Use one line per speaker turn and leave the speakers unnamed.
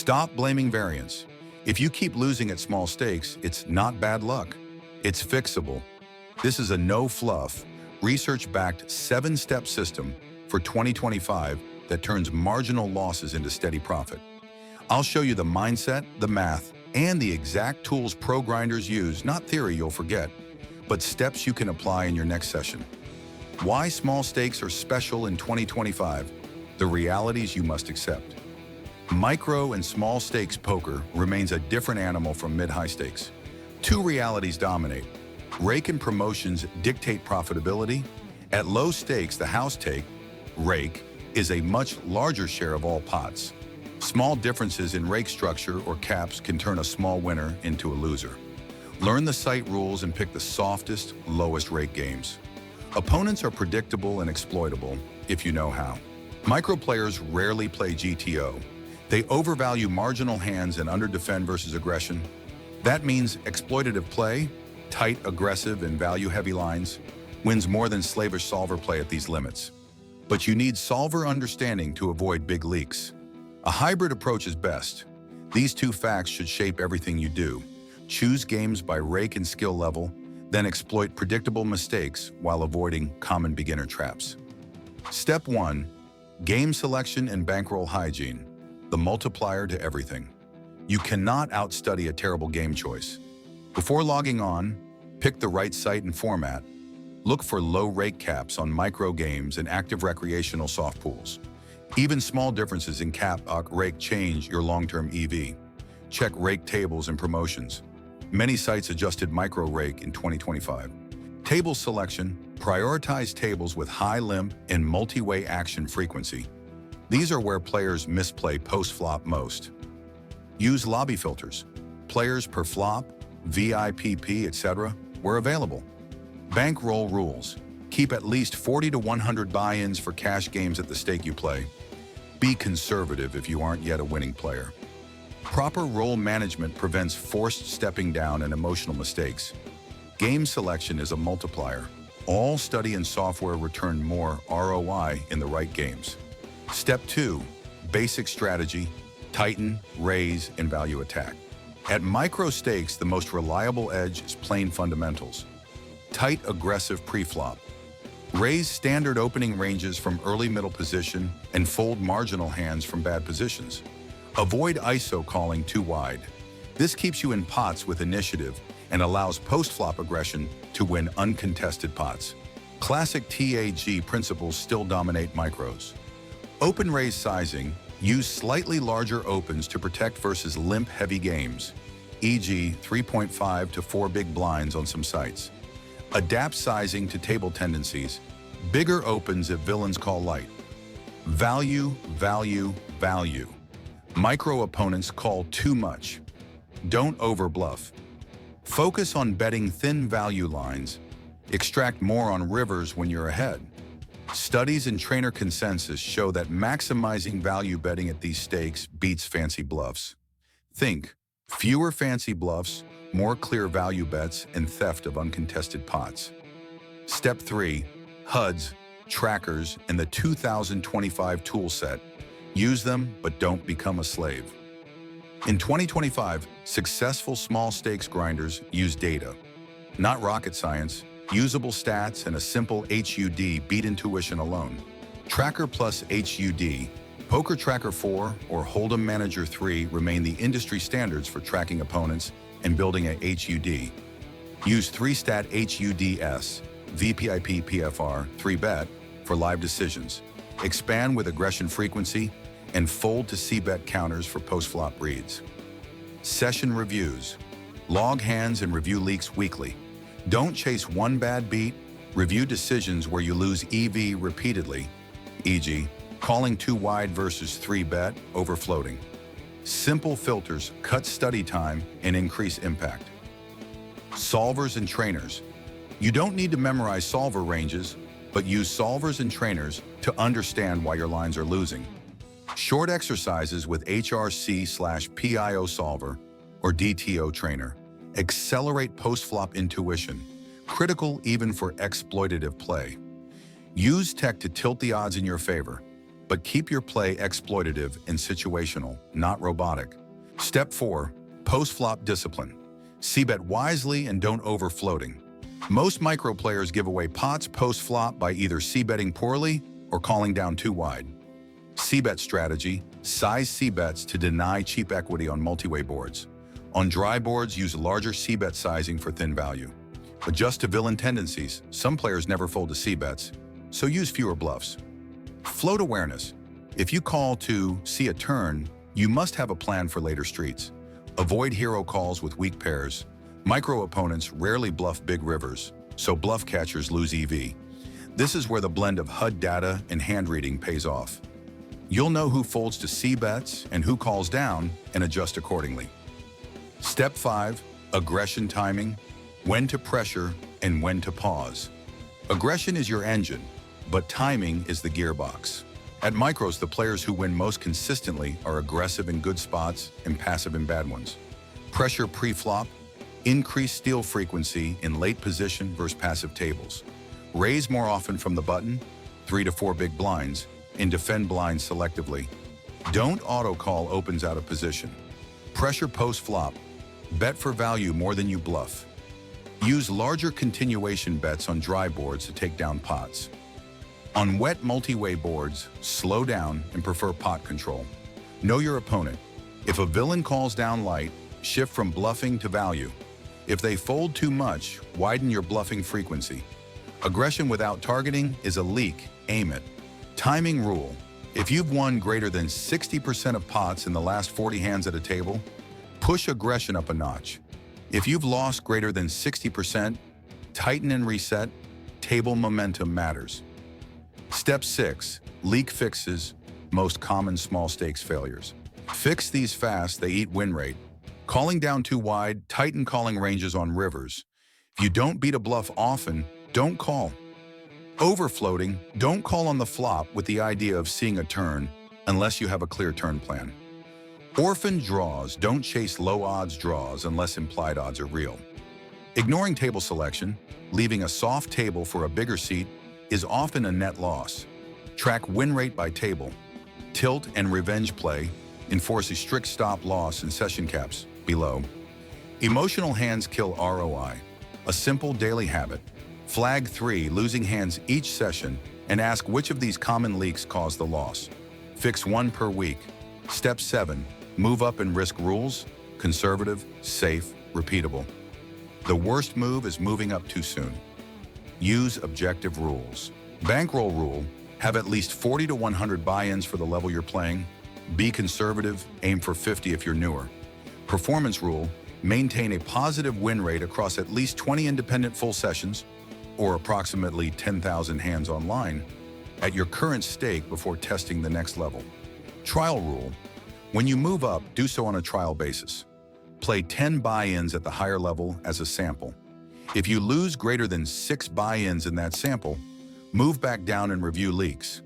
Stop blaming variance. If you keep losing at small stakes, it's not bad luck. It's fixable. This is a no-fluff, research-backed 7-step system for 2025 that turns marginal losses into steady profit. I'll show you the mindset, the math, and the exact tools pro grinders use, not theory you'll forget, but steps you can apply in your next session. Why small stakes are special in 2025, the realities you must accept. Micro and small stakes poker remains a different animal from mid-high stakes. Two realities dominate. Rake and promotions dictate profitability. At low stakes, the house take, rake, is a much larger share of all pots. Small differences in rake structure or caps can turn a small winner into a loser. Learn the site rules and pick the softest, lowest rake games. Opponents are predictable and exploitable if you know how. Micro players rarely play GTO. They overvalue marginal hands and underdefend versus aggression. That means exploitative play, tight, aggressive, and value-heavy lines, wins more than slavish solver play at these limits. But you need solver understanding to avoid big leaks. A hybrid approach is best. These two facts should shape everything you do. Choose games by rake and skill level, then exploit predictable mistakes while avoiding common beginner traps. Step 1. Game selection and bankroll hygiene, the multiplier to everything. You cannot outstudy a terrible game choice. Before logging on, pick the right site and format. Look for low rake caps on micro games and active recreational soft pools. Even small differences in cap rake change your long-term EV. Check rake tables and promotions. Many sites adjusted micro rake in 2025. Table selection, prioritize tables with high limp and multi-way action frequency. These are where players misplay post-flop most. Use lobby filters. Players per flop, VIPP, etc. where available. Bankroll rules. Keep at least 40 to 100 buy-ins for cash games at the stake you play. Be conservative if you aren't yet a winning player. Proper roll management prevents forced stepping down and emotional mistakes. Game selection is a multiplier. All study and software return more ROI in the right games. Step 2. Basic strategy, tighten, raise, and value attack. At micro stakes, the most reliable edge is plain fundamentals. Tight, aggressive pre-flop. Raise standard opening ranges from early middle position and fold marginal hands from bad positions. Avoid ISO calling too wide. This keeps you in pots with initiative and allows post-flop aggression to win uncontested pots. Classic TAG principles still dominate micros. Open raise sizing. Use slightly larger opens to protect versus limp-heavy games, e.g. 3.5 to 4 big blinds on some sites. Adapt sizing to table tendencies. Bigger opens if villains call light. Value, value, value. Micro opponents call too much. Don't overbluff. Focus on betting thin value lines. Extract more on rivers when you're ahead. Studies and trainer consensus show that maximizing value betting at these stakes beats fancy bluffs. Think, fewer fancy bluffs, more clear value bets, and theft of uncontested pots. Step 3. HUDs, trackers, and the 2025 tool set. Use them, but don't become a slave. In 2025, successful small stakes grinders use data. Not rocket science, usable stats and a simple HUD beat intuition alone. Tracker plus HUD, Poker Tracker 4 or Hold'em Manager 3 remain the industry standards for tracking opponents and building a HUD. Use 3-stat HUDs, VPIP PFR, 3-bet for live decisions. Expand with aggression frequency and fold to C-bet counters for post-flop reads. Session reviews. Log hands and review leaks weekly. Don't chase one bad beat, review decisions where you lose EV repeatedly, e.g. calling too wide versus 3-bet over floating. Simple filters cut study time and increase impact. Solvers and trainers. You don't need to memorize solver ranges, but use solvers and trainers to understand why your lines are losing. Short exercises with HRC/PIO solver or DTO trainer. Accelerate post-flop intuition, critical even for exploitative play. Use tech to tilt the odds in your favor. but keep your play exploitative and situational, not robotic. Step 4. Post-flop discipline. C-bet wisely and don't over-floating. Most micro players give away pots post-flop by either c-betting poorly or calling down too wide. C-bet strategy: size c-bets to deny cheap equity on multi-way boards. On dry boards, use larger c-bet sizing for thin value. Adjust to villain tendencies. Some players never fold to c-bets, so use fewer bluffs. Float awareness. If you call to see a turn, you must have a plan for later streets. Avoid hero calls with weak pairs. Micro opponents rarely bluff big rivers, so bluff catchers lose EV. This is where the blend of HUD data and hand reading pays off. You'll know who folds to c-bets and who calls down and adjust accordingly. Step 5. Aggression timing. When to pressure and when to pause. Aggression is your engine, but timing is the gearbox. At micros, the players who win most consistently are aggressive in good spots and passive in bad ones. Pressure pre-flop. Increase steal frequency in late position versus passive tables. Raise more often from the button, 3 to 4 big blinds, and defend blinds selectively. Don't auto-call opens out of position. Pressure post-flop. Bet for value more than you bluff. Use larger continuation bets on dry boards to take down pots. On wet multi-way boards, slow down and prefer pot control. Know your opponent. If a villain calls down light, shift from bluffing to value. If they fold too much, widen your bluffing frequency. Aggression without targeting is a leak. Aim it. Timing rule. If you've won greater than 60% of pots in the last 40 hands at a table, push aggression up a notch. If you've lost greater than 60%, tighten and reset. Table momentum matters. Step 6. Leak fixes. Most common small stakes failures. Fix these fast, they eat win rate. Calling down too wide, tighten calling ranges on rivers. If you don't beat a bluff often, don't call. Overfloating, don't call on the flop with the idea of seeing a turn unless you have a clear turn plan. Orphan draws, don't chase low-odds draws unless implied odds are real. Ignoring table selection, leaving a soft table for a bigger seat, is often a net loss. Track win rate by table. Tilt and revenge play. Enforce a strict stop loss and session caps below. Emotional hands kill ROI. A simple daily habit. Flag 3 losing hands each session and ask which of these common leaks caused the loss. Fix 1 per week. Step 7. Move up and risk rules. Conservative, safe, repeatable. The worst move is moving up too soon. Use objective rules. Bankroll rule. Have at least 40 to 100 buy-ins for the level you're playing. Be conservative, aim for 50 if you're newer. Performance rule. Maintain a positive win rate across at least 20 independent full sessions, or approximately 10,000 hands online, at your current stake before testing the next level. Trial rule. When you move up, do so on a trial basis. Play 10 buy-ins at the higher level as a sample. If you lose greater than 6 buy-ins in that sample, move back down and review leaks.